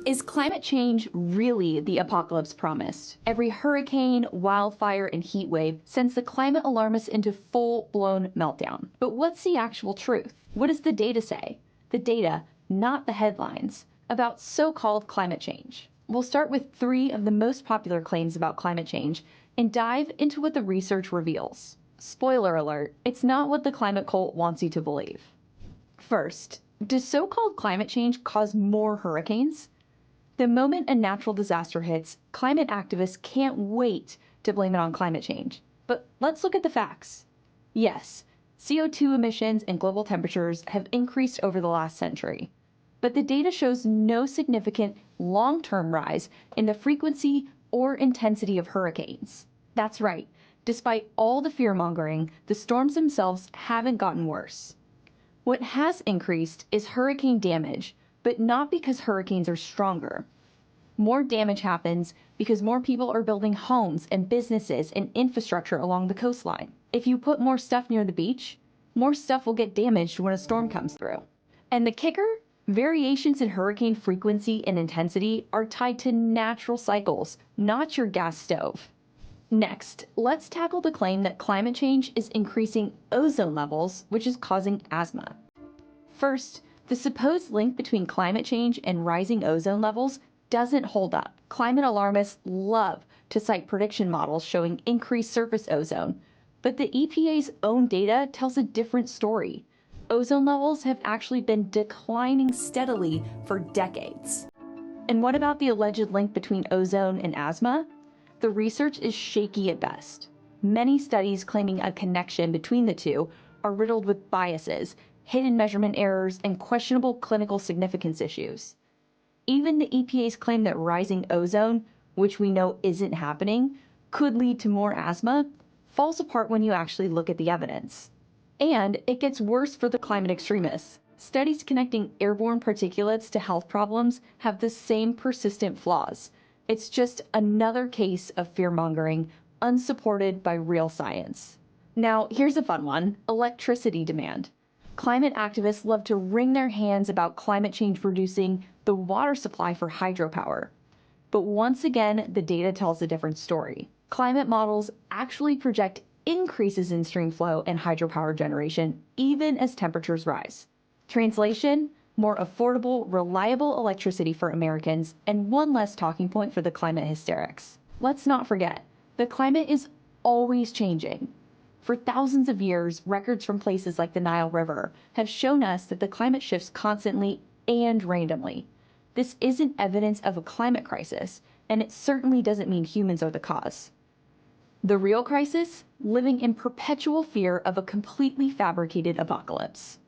Is climate change really the apocalypse promised? Every hurricane, wildfire, and heat wave sends the climate alarmists into full-blown meltdown. But what's the actual truth? What does the data say? The data, not the headlines, about so-called climate change. We'll start with 3 of the most popular claims about climate change and dive into what the research reveals. Spoiler alert, it's not what the climate cult wants you to believe. First, does so-called climate change cause more hurricanes? The moment a natural disaster hits, climate activists can't wait to blame it on climate change. But let's look at the facts. Yes, CO2 emissions and global temperatures have increased over the last century. But the data shows no significant long-term rise in the frequency or intensity of hurricanes. That's right, despite all the fear-mongering, the storms themselves haven't gotten worse. What has increased is hurricane damage, but not because hurricanes are stronger. More damage happens because more people are building homes and businesses and infrastructure along the coastline. If you put more stuff near the beach, more stuff will get damaged when a storm comes through. And the kicker? Variations in hurricane frequency and intensity are tied to natural cycles, not your gas stove. Next, let's tackle the claim that climate change is increasing ozone levels, which is causing asthma. First, the supposed link between climate change and rising ozone levels doesn't hold up. Climate alarmists love to cite prediction models showing increased surface ozone, but the EPA's own data tells a different story. Ozone levels have actually been declining steadily for decades. And what about the alleged link between ozone and asthma? The research is shaky at best. Many studies claiming a connection between the two are riddled with biases, hidden measurement errors, and questionable clinical significance issues. Even the EPA's claim that rising ozone, which we know isn't happening, could lead to more asthma, falls apart when you actually look at the evidence. And it gets worse for the climate extremists. Studies connecting airborne particulates to health problems have the same persistent flaws. It's just another case of fear-mongering, unsupported by real science. Now, here's a fun one: electricity demand. Climate activists love to wring their hands about climate change reducing the water supply for hydropower. But once again, the data tells a different story. Climate models actually project increases in stream flow and hydropower generation even as temperatures rise. Translation: more affordable, reliable electricity for Americans, and one less talking point for the climate hysterics. Let's not forget, the climate is always changing. For thousands of years, records from places like the Nile River have shown us that the climate shifts constantly and randomly. This isn't evidence of a climate crisis, and it certainly doesn't mean humans are the cause. The real crisis? Living in perpetual fear of a completely fabricated apocalypse.